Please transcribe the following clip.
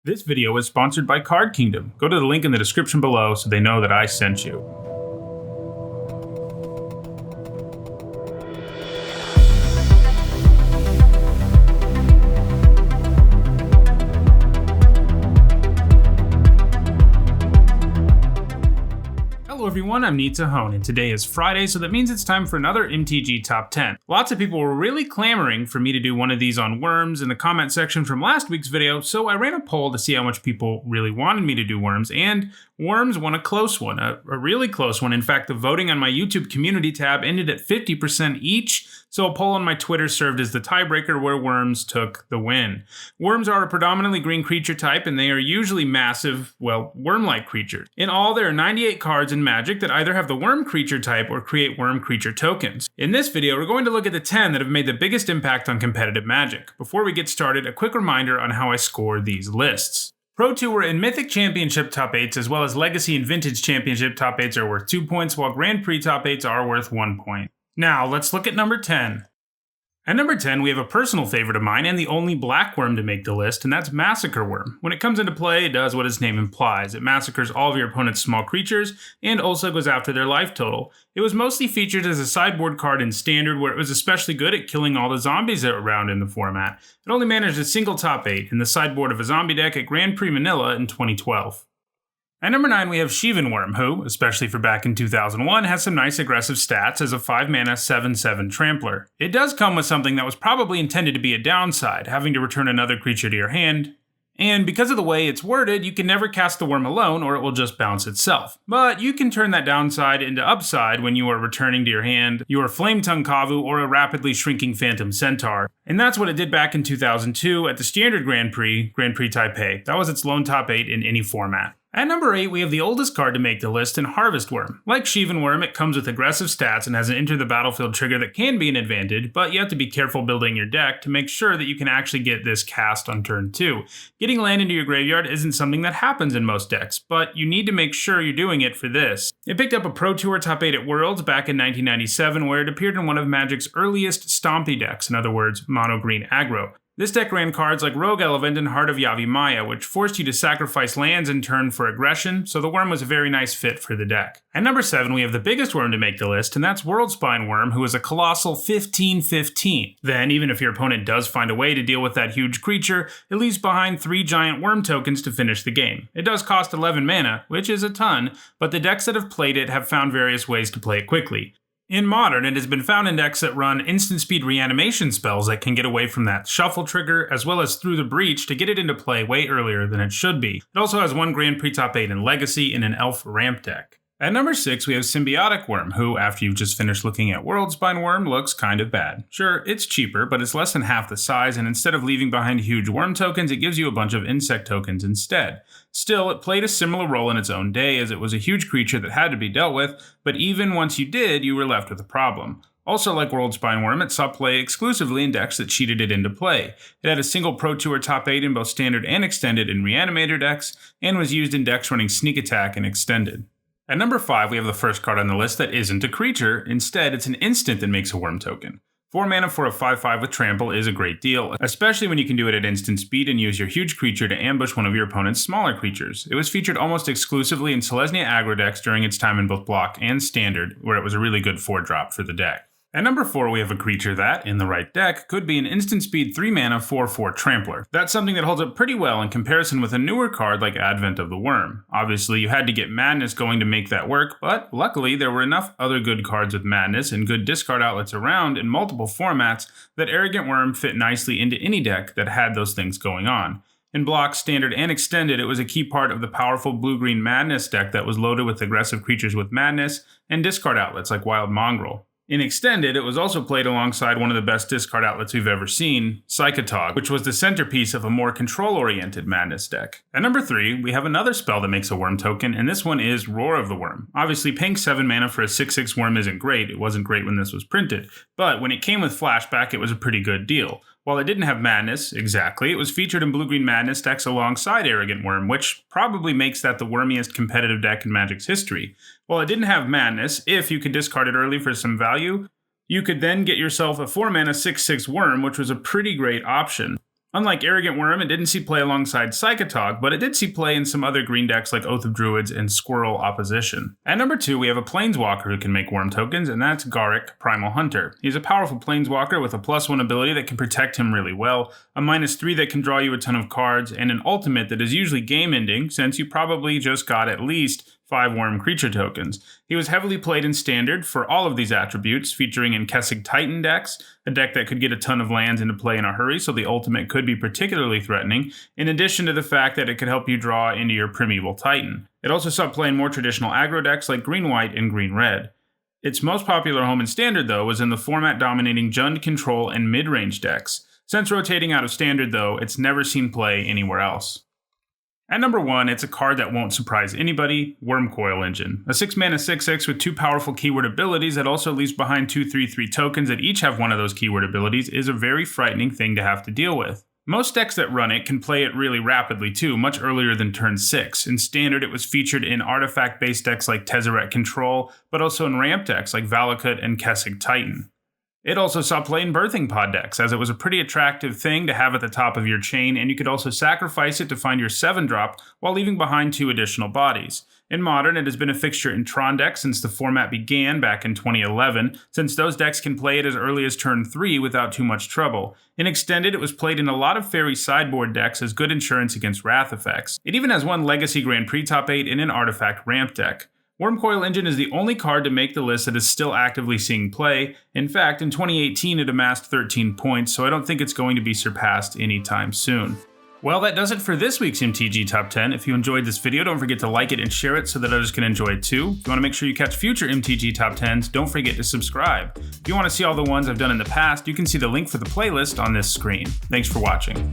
This video is sponsored by Card Kingdom. Go to the link in the description below so they know that I sent you. Hello everyone, I'm Nitsa and today is Friday, so that means it's time for another MTG Top 10. Lots of people were really clamoring for me to do one of these on Wurms in the comment section from last week's video, so I ran a poll to see how much people really wanted me to do Wurms, and Wurms won a close one, a really close one. In fact, the voting on my YouTube community tab ended at 50% each, so a poll on my Twitter served as the tiebreaker where Wurms took the win. Wurms are a predominantly green creature type, and they are usually massive, worm-like creatures. In all, there are 98 cards in Magic that either have the worm creature type or create worm creature tokens. In this video, we're going to look at the 10 that have made the biggest impact on competitive Magic. Before we get started, a quick reminder on how I score these lists. Pro Tour and Mythic Championship top 8s, as well as Legacy and Vintage Championship top 8s are worth 2 points, while Grand Prix top 8s are worth 1 point. Now, let's look at number 10. At number 10, we have a personal favorite of mine and the only black worm to make the list, and that's Massacre Worm. When it comes into play, it does what its name implies. It massacres all of your opponent's small creatures and also goes after their life total. It was mostly featured as a sideboard card in Standard, where it was especially good at killing all the zombies that were around in the format. It only managed a single top 8 in the sideboard of a zombie deck at Grand Prix Manila in 2012. At number 9, we have Sivan Worm, who, especially for back in 2001, has some nice aggressive stats as a 5-mana 7/7 trampler. It does come with something that was probably intended to be a downside, having to return another creature to your hand, and because of the way it's worded, you can never cast the worm alone or it will just bounce itself. But you can turn that downside into upside when you are returning to your hand your Flame Tongue Kavu or a rapidly shrinking Phantom Centaur. And that's what it did back in 2002 at the Standard Grand Prix Taipei. That was its lone top 8 in any format. At number 8, we have the oldest card to make the list in Harvest Worm. Like Sivan Worm, it comes with aggressive stats and has an enter the battlefield trigger that can be an advantage, but you have to be careful building your deck to make sure that you can actually get this cast on turn 2. Getting land into your graveyard isn't something that happens in most decks, but you need to make sure you're doing it for this. It picked up a Pro Tour top 8 at Worlds back in 1997, where it appeared in one of Magic's earliest Stompy decks, in other words, mono-green aggro. This deck ran cards like Rogue Elephant and Heart of Yavimaya, which forced you to sacrifice lands in turn for aggression, so the worm was a very nice fit for the deck. At number 7, we have the biggest worm to make the list, and that's Worldspine Worm, who is a colossal 15/15. Then, even if your opponent does find a way to deal with that huge creature, it leaves behind 3 giant worm tokens to finish the game. It does cost 11 mana, which is a ton, but the decks that have played it have found various ways to play it quickly. In Modern, it has been found in decks that run instant speed reanimation spells that can get away from that shuffle trigger, as well as Through the Breach to get it into play way earlier than it should be. It also has 1 Grand Prix top 8 in Legacy in an Elf ramp deck. At number 6, we have Symbiotic Worm, who, after you've just finished looking at Worldspine Worm, looks kind of bad. Sure, it's cheaper, but it's less than half the size, and instead of leaving behind huge worm tokens, it gives you a bunch of insect tokens instead. Still, it played a similar role in its own day, as it was a huge creature that had to be dealt with, but even once you did, you were left with a problem. Also, like Worldspine Worm, it saw play exclusively in decks that cheated it into play. It had a single Pro Tour top 8 in both Standard and Extended in Reanimator decks, and was used in decks running Sneak Attack and Extended. At number 5, we have the first card on the list that isn't a creature. Instead, it's an instant that makes a worm token. 4 mana for a 5/5 with Trample is a great deal, especially when you can do it at instant speed and use your huge creature to ambush one of your opponent's smaller creatures. It was featured almost exclusively in Selesnya aggro decks during its time in both Block and Standard, where it was a really good 4-drop for the deck. At number 4, we have a creature that, in the right deck, could be an instant speed 3 mana 4/4 Trampler. That's something that holds up pretty well in comparison with a newer card like Advent of the Worm. Obviously, you had to get Madness going to make that work, but luckily there were enough other good cards with Madness and good discard outlets around in multiple formats that Arrogant Worm fit nicely into any deck that had those things going on. In Block, Standard, and Extended, it was a key part of the powerful Blue-Green Madness deck that was loaded with aggressive creatures with Madness and discard outlets like Wild Mongrel. In Extended, it was also played alongside one of the best discard outlets we've ever seen, Psychotog, which was the centerpiece of a more control-oriented Madness deck. At number 3, we have another spell that makes a worm token, and this one is Roar of the Worm. Obviously, paying 7 mana for a 6/6 worm isn't great. It wasn't great when this was printed, but when it came with Flashback, it was a pretty good deal. While it didn't have Madness, exactly, it was featured in Blue-Green Madness decks alongside Arrogant Worm, which probably makes that the wormiest competitive deck in Magic's history. While it didn't have Madness, if you could discard it early for some value, you could then get yourself a 4-mana 6/6 Worm, which was a pretty great option. Unlike Arrogant Worm, it didn't see play alongside Psychotog, but it did see play in some other green decks like Oath of Druids and Squirrel Opposition. At number 2, we have a Planeswalker who can make Worm tokens, and that's Garruk, Primal Hunter. He's a powerful Planeswalker with a +1 ability that can protect him really well, a -3 that can draw you a ton of cards, and an ultimate that is usually game-ending since you probably just got at least 5 Worm creature tokens. He was heavily played in Standard for all of these attributes, featuring in Kessig Titan decks, a deck that could get a ton of lands into play in a hurry, so the ultimate could be particularly threatening, in addition to the fact that it could help you draw into your Primeval Titan. It also saw play in more traditional aggro decks like Green-White and Green-Red. Its most popular home in Standard, though, was in the format-dominating Jund control and mid-range decks. Since rotating out of Standard, though, it's never seen play anywhere else. At number 1, it's a card that won't surprise anybody, Worm Coil Engine. A 6-mana 6/6 with 2 powerful keyword abilities that also leaves behind 2 3/3 tokens that each have one of those keyword abilities is a very frightening thing to have to deal with. Most decks that run it can play it really rapidly too, much earlier than turn 6. In Standard, it was featured in artifact-based decks like Tezzeret Control, but also in ramp decks like Valakut and Kessig Titan. It also saw play in birthing pod decks, as it was a pretty attractive thing to have at the top of your chain, and you could also sacrifice it to find your 7-drop while leaving behind 2 additional bodies. In Modern, it has been a fixture in Tron decks since the format began back in 2011, since those decks can play it as early as turn 3 without too much trouble. In Extended, it was played in a lot of Fairy sideboard decks as good insurance against wrath effects. It even has one Legacy Grand Prix top 8 in an artifact ramp deck. Worm Coil Engine is the only card to make the list that is still actively seeing play. In fact, in 2018 it amassed 13 points, so I don't think it's going to be surpassed anytime soon. Well, that does it for this week's MTG Top 10. If you enjoyed this video, don't forget to like it and share it so that others can enjoy it too. If you want to make sure you catch future MTG Top 10s, don't forget to subscribe. If you want to see all the ones I've done in the past, you can see the link for the playlist on this screen. Thanks for watching.